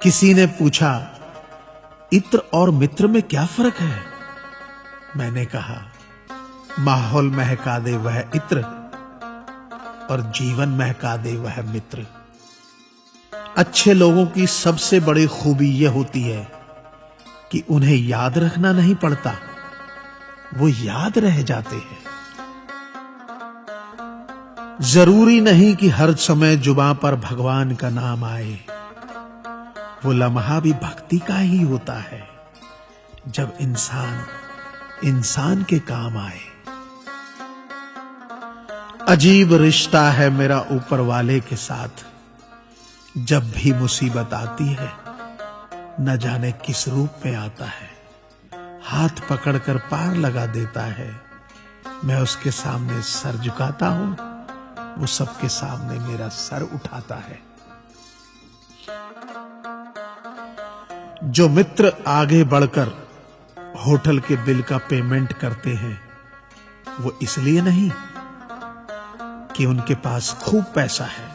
किसी ने पूछा, इत्र और मित्र में क्या फर्क है? मैंने कहा, माहौल महका दे वह इत्र और जीवन महका दे वह मित्र। अच्छे लोगों की सबसे बड़ी खूबी यह होती है कि उन्हें याद रखना नहीं पड़ता, वो याद रह जाते हैं। जरूरी नहीं कि हर समय जुबां पर भगवान का नाम आए, वो लम्हा भी भक्ति का ही होता है जब इंसान इंसान के काम आए। अजीब रिश्ता है मेरा ऊपर वाले के साथ, जब भी मुसीबत आती है न जाने किस रूप में आता है, हाथ पकड़कर पार लगा देता है। मैं उसके सामने सर झुकाता हूं, वो सबके सामने मेरा सर उठाता है। जो मित्र आगे बढ़कर होटल के बिल का पेमेंट करते हैं, वो इसलिए नहीं कि उनके पास खूब पैसा है,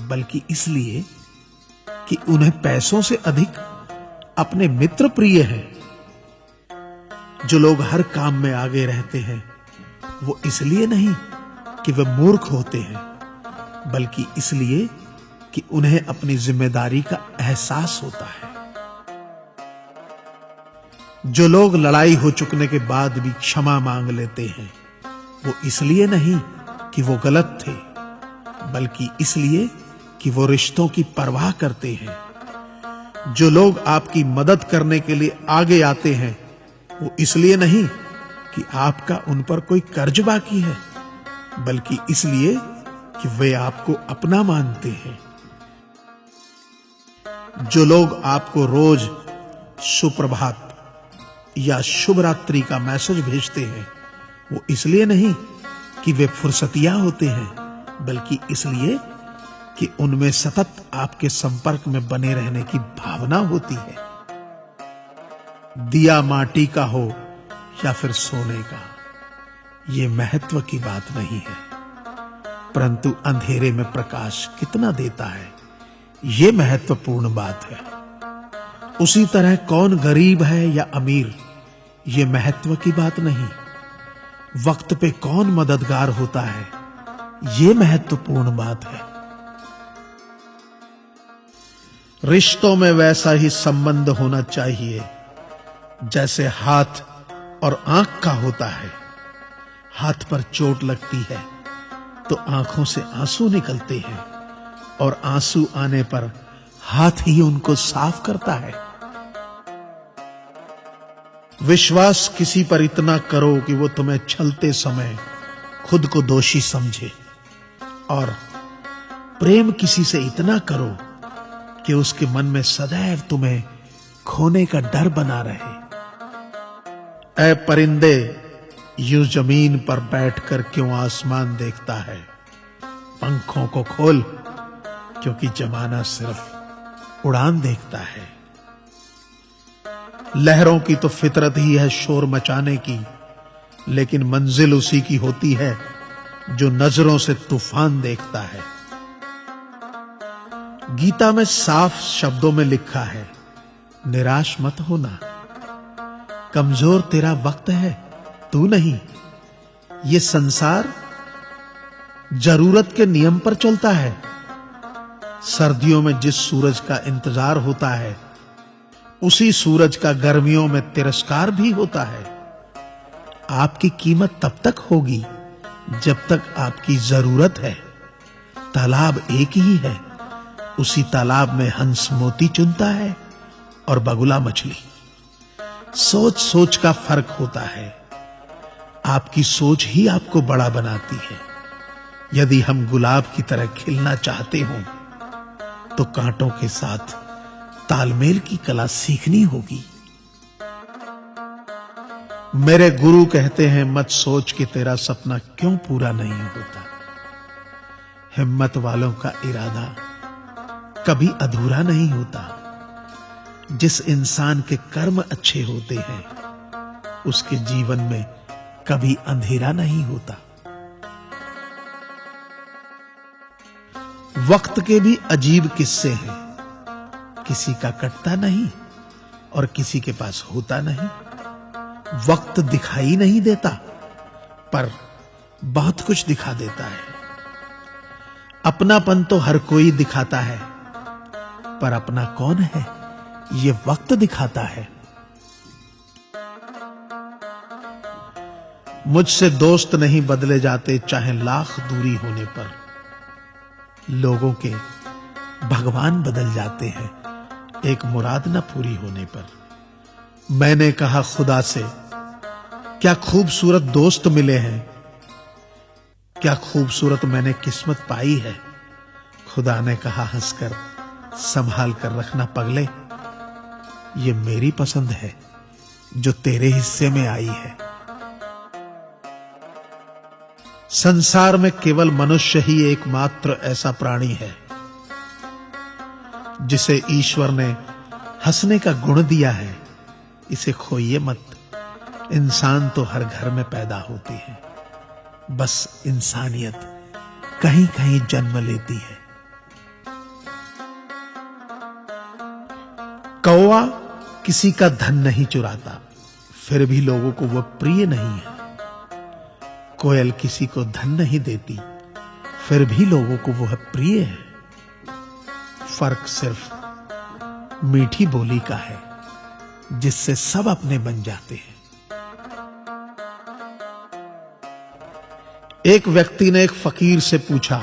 बल्कि इसलिए कि उन्हें पैसों से अधिक अपने मित्र प्रिय हैं। जो लोग हर काम में आगे रहते हैं, वो इसलिए नहीं कि वे मूर्ख होते हैं, बल्कि इसलिए कि उन्हें अपनी जिम्मेदारी का एहसास होता है। जो लोग लड़ाई हो चुकने के बाद भी क्षमा मांग लेते हैं, वो इसलिए नहीं कि वो गलत थे, बल्कि इसलिए कि वो रिश्तों की परवाह करते हैं। जो लोग आपकी मदद करने के लिए आगे आते हैं, वो इसलिए नहीं कि आपका उन पर कोई कर्ज बाकी है, बल्कि इसलिए कि वे आपको अपना मानते हैं। जो लोग आपको रोज सुप्रभात या शुभ रात्रि का मैसेज भेजते हैं, वो इसलिए नहीं कि वे फुर्सतिया होते हैं, बल्कि इसलिए कि उनमें सतत आपके संपर्क में बने रहने की भावना होती है। दिया माटी का हो या फिर सोने का, ये महत्व की बात नहीं है, परंतु अंधेरे में प्रकाश कितना देता है, ये महत्वपूर्ण बात है। उसी तरह कौन गरीब है या अमीर, ये महत्व की बात नहीं। वक्त पे कौन मददगार होता है, ये महत्वपूर्ण बात है। रिश्तों में वैसा ही संबंध होना चाहिए जैसे हाथ और आंख का होता है। हाथ पर चोट लगती है तो आंखों से आंसू निकलते हैं, और आंसू आने पर हाथ ही उनको साफ करता है। विश्वास किसी पर इतना करो कि वो तुम्हें छलते समय खुद को दोषी समझे, और प्रेम किसी से इतना करो कि उसके मन में सदैव तुम्हें खोने का डर बना रहे। ऐ परिंदे, यूं जमीन पर बैठकर क्यों आसमान देखता है? पंखों को खोल, क्योंकि जमाना सिर्फ उड़ान देखता है। लहरों की तो फितरत ही है शोर मचाने की, लेकिन मंजिल उसी की होती है जो नजरों से तूफान देखता है। गीता में साफ शब्दों में लिखा है, निराश मत होना, कमजोर तेरा वक्त है, तू नहीं। ये संसार जरूरत के नियम पर चलता है। सर्दियों में जिस सूरज का इंतजार होता है, उसी सूरज का गर्मियों में तिरस्कार भी होता है। आपकी कीमत तब तक होगी जब तक आपकी जरूरत है। तालाब एक ही है, उसी तालाब में हंस मोती चुनता है और बगुला मछली। सोच सोच का फर्क होता है। आपकी सोच ही आपको बड़ा बनाती है। यदि हम गुलाब की तरह खिलना चाहते हो, तो कांटों के साथ तालमेल की कला सीखनी होगी। मेरे गुरु कहते हैं, मत सोच कि तेरा सपना क्यों पूरा नहीं होता। हिम्मत वालों का इरादा कभी अधूरा नहीं होता। जिस इंसान के कर्म अच्छे होते हैं, उसके जीवन में कभी अंधेरा नहीं होता। वक्त के भी अजीब किस्से हैं। किसी का कटता नहीं और किसी के पास होता नहीं। वक्त दिखाई नहीं देता, पर बहुत कुछ दिखा देता है। अपनापन तो हर कोई दिखाता है, पर अपना कौन है ये वक्त दिखाता है। मुझसे दोस्त नहीं बदले जाते, चाहे लाख दूरी होने पर। लोगों के भगवान बदल जाते हैं, एक मुराद न पूरी होने पर। मैंने कहा खुदा से, क्या खूबसूरत दोस्त मिले हैं, क्या खूबसूरत मैंने किस्मत पाई है। खुदा ने कहा हंसकर, संभाल कर रखना पगले, ये मेरी पसंद है जो तेरे हिस्से में आई है। संसार में केवल मनुष्य ही एकमात्र ऐसा प्राणी है जिसे ईश्वर ने हंसने का गुण दिया है। इसे खोइए मत, इंसान तो हर घर में पैदा होती है, बस इंसानियत कहीं कहीं जन्म लेती है। कौवा किसी का धन नहीं चुराता, फिर भी लोगों को वह प्रिय नहीं है। कोयल किसी को धन नहीं देती, फिर भी लोगों को वह प्रिय है। फर्क सिर्फ मीठी बोली का है, जिससे सब अपने बन जाते हैं। एक व्यक्ति ने एक फकीर से पूछा,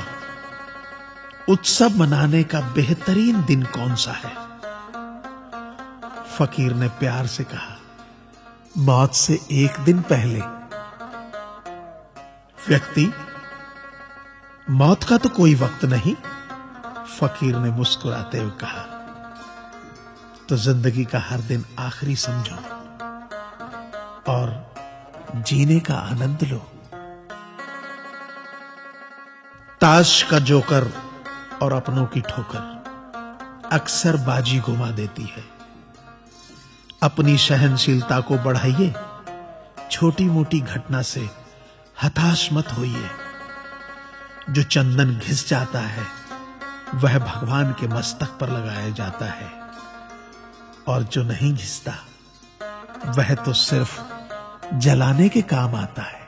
उत्सव मनाने का बेहतरीन दिन कौन सा है। फकीर ने प्यार से कहा, मौत से एक दिन पहले। व्यक्ति, मौत का तो कोई वक्त नहीं। फकीर ने मुस्कुराते हुए कहा, तो जिंदगी का हर दिन आखिरी समझो और जीने का आनंद लो। ताश का जोकर और अपनों की ठोकर अक्सर बाजी घुमा देती है। अपनी सहनशीलता को बढ़ाइए, छोटी मोटी घटना से हताश मत होइए। जो चंदन घिस जाता है वह भगवान के मस्तक पर लगाया जाता है, और जो नहीं घिसता वह तो सिर्फ जलाने के काम आता है।